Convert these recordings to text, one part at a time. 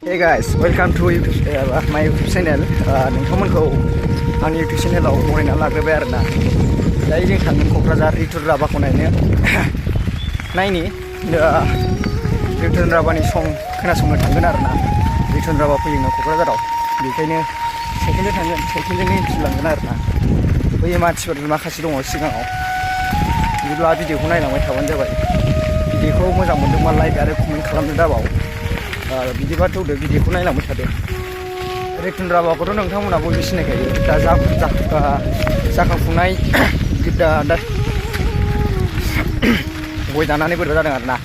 Hey guys, welcome to my YouTube channel. नोंथांमोनखौ आंनि YouTube channel आव बरायना लाग्रोबाय आरोना। दायो जों थांगोन क'क्राझार रितुन राभाखौ नायनि रितुन राभानि सं खोनासंनो थांगोन आरोना। रितुन राभा फैयो क'क्राझाराव, बेखायनो साइकेलजों थांगोन, साइकेलजोंनो मिथिलांगोन आरोना। बै मानसिफोर माखासे दङ सिगाङाव, बिदिब्ला भिडिअखौ नायलांबाय थाबानो जाबाय। भिडिअखौ मोजां मोनदोंबा लाइक आरो कमेन्ट खालामनो दाबाव। बिदिबा थौदो भिडिअखौ नायलांबाय थादो। रितुन राभाखौथ' नोंथांमोना बयबो सिनायखायो, दा जाखांफुनाय दा गय दानानै बोरैबा जादों आरोना।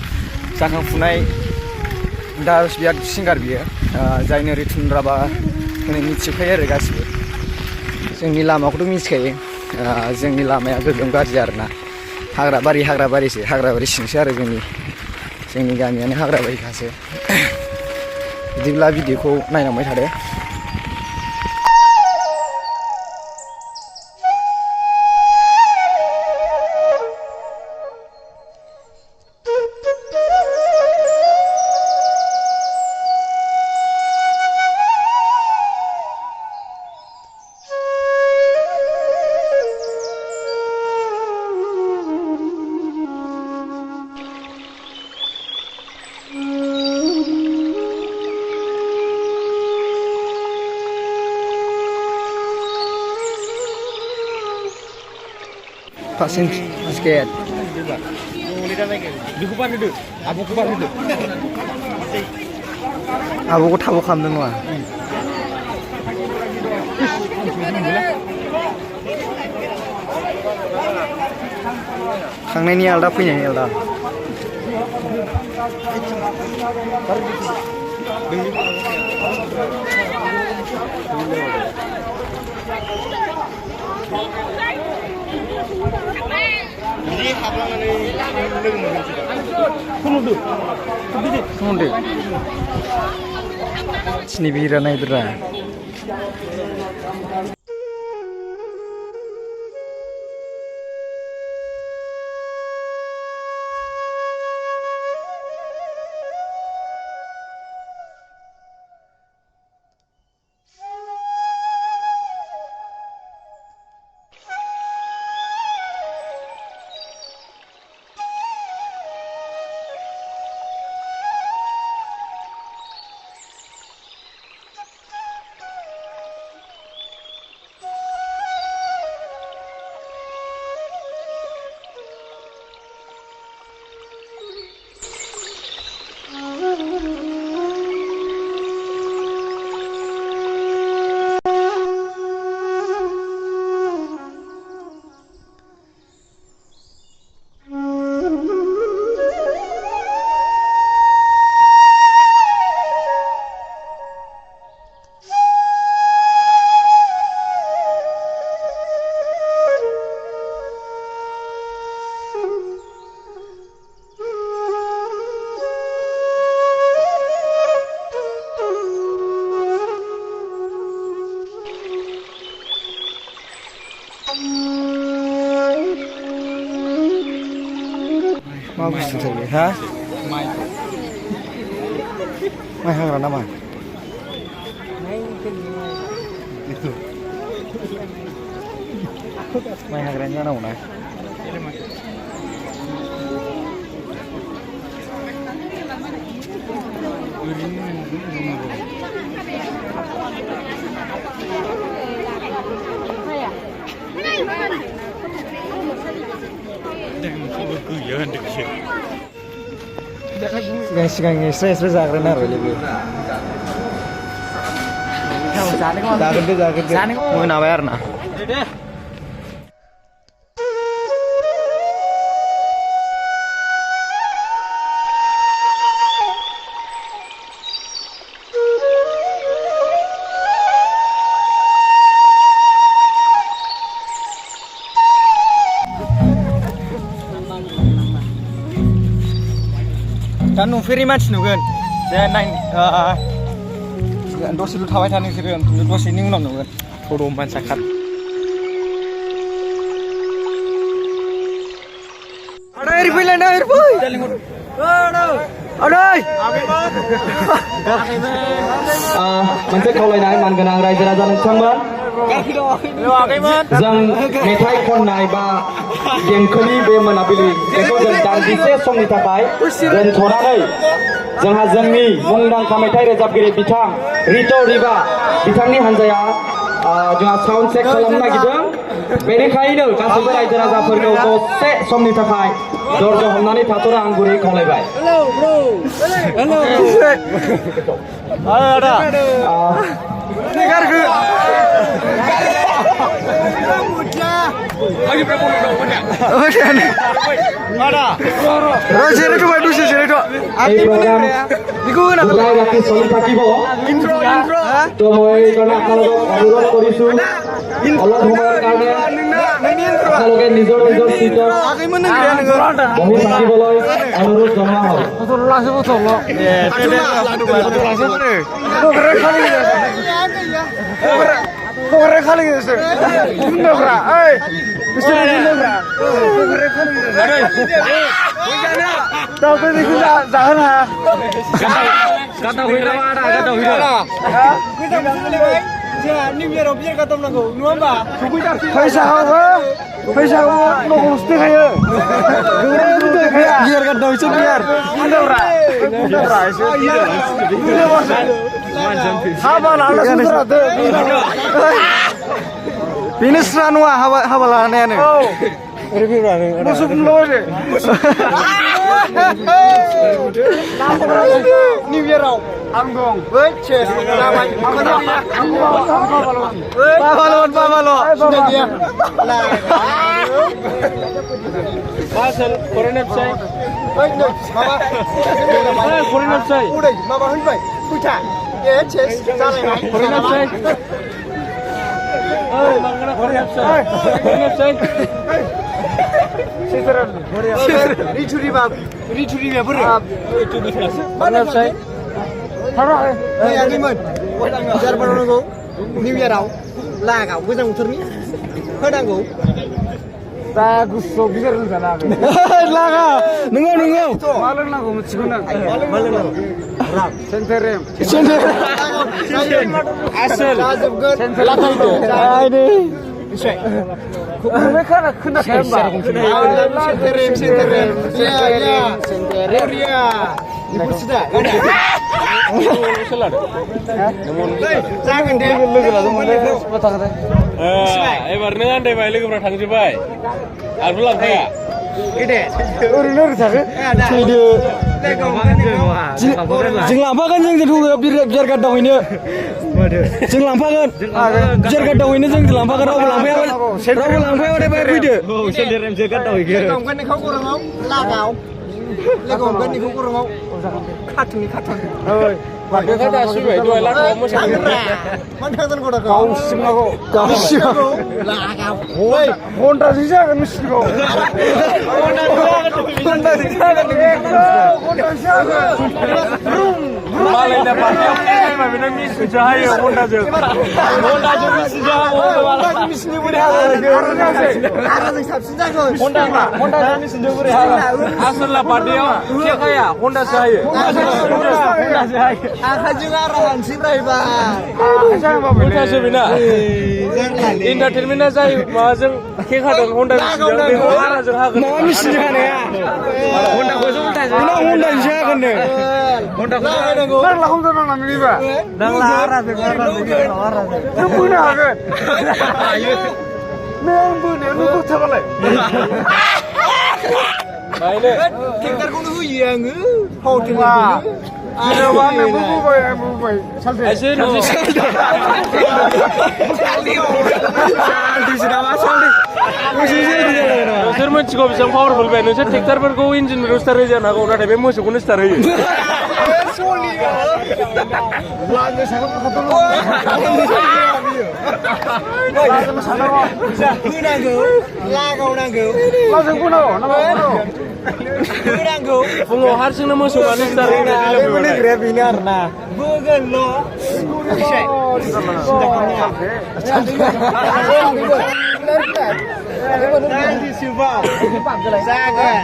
जाखांफुनाय दा बिराद सिंगार बियो, जायनो रितुन राभा होनो मिथिखायो आरो गासिबो। जोंनि लामाखौथ' मिथिखायो, जोंनि लामाया गोगोम गाज्रि आरोना। हाग्राबारि सिंसो आरो जोंनि गामियानो हाग्राबारिखासो। बिदिब्ला भिडिअखौ नायलांबाय थादो। Pasien basket. Abuku tahu kamu nggak? Kang ini Alda punya Alda. Kemudian sini bira naik dera. Mau busu saja, ha? Mai hagra nama. Itu. Mai hagranya mana una? Sigang stres zagram naruh lagi. Zagram. Mau nawar na. Dan नुफेरै मानसि नुगोन जे दसेल' थाबाय था नोंसोरो, दसेनि उनाव नुगोन थ'र' मानसिया खार। आदा एरै फैलायना एरै फै। Aduh. मोनसे खावलायनाय मानगोनां रायजो राजा नोंथांमोन जों मेथाइ खननाय बा देंखोनि बे मोनाबिलि बेखौ जों दान्दिसे समनि थाखाय दोनथ'नानै जोंहा जोंनि मुंदांखा मेथाइ रोजाबगिरि बिथां रितो रिबा बिथांनि हान्जाया जोंहा साउन्ड चेक खालामनो नागिरदों बेनिखायनो गासैबो रायजो राजाफोरखौ दसे समनि थाखाय दरजा हमनानै थाथ'नो आं गुरै खावलायबाय ৰাতি চলি থাকিব তো মই এইকাৰণে আপোনালোকক অনুৰোধ কৰিছোঁ অলপ সময়ৰ কাৰণে আপোনালোকে নিজৰ নিজৰ চিটত বহি থাকিবলৈ অনুৰোধ জনোৱা হয় Ini seranu haba laneane. Musuh belum deh. New Year out. Anggong. Cheers. Pabalon. Sudah dia. Pasal korenap say. Mama. Korenap say. Udah, mama hentai. Puja. Ya, cheers. Jalan. Korenap say. Korenap say. Rituri bab, bener. Korenap say. Taruh. Yang ini, jar baru New Year out. Laga, bukan muterni. Kadanggu. Bagus, so bisa dulu sana. Laga, nunggu. Malang nago, mucikuna. Malang. Senterem. Asal. Laga itu. Ini. Mereka nak kena siapa? Senterem. Ya. Senteria. Ibu sudah. Jangan dia ebar neng andai bayi lagi pernah tanggung jawab. Alhamdulillah saya. Ide. Urus saja. Ide. Jeng lampa kan jeng jatuh biar kat daun ini. Jeng lampa kan. Biar kat daun ini jeng lampa kan. Rabu lampa ada bayar ide. Oh, senderem jeng kat daun ini. Kamu kan ni kau kurang mau lagau. Lagau kan ni kau kurang mau. Katun. Oh. Waduh kata sudah dua lagu kamu sendiri. Mana kan kau dah kau singago. Lagau. Hoi. Honda sisa kan mesti kau. Honda sisa kan. Malay na party. May binami sujahay Honda jo. Honda jo sujahay. Honda jo sini boleh hadir. Arah sab sujahay. Honda jo sini boleh hadir. Asal lah party ya. Kya kaya Honda sahaja. Honda sahaja. Akak juga arahan si Braiba. Honda sebina. Entertainment sahaja. Macam kaya ada Honda sahaja. Arah jo hadir. Mau mesti kan ya. Honda kau Honda sahaja. Honda sahaja kan deh. Honda kau. Nang lakum tu nang ni ba? Nang lara tu. Tu punya kan? Nang punya, lu kau tak boleh. Baiklah. Tinggal kau tu yang, kau tinggal. Ada mana bubai. Saldi. Asyik. Saldi sudah masuk. Sir macam kau bisa powerful kan? Nusir tikar berkau engine berustar aja nak kau ada bemo suku nustar aja. Belanja sangat betul. Langsung punau, nama punau. Punau harsing nama suku nustar aja. Ini grab ini arna. Bukan lo. Jangan.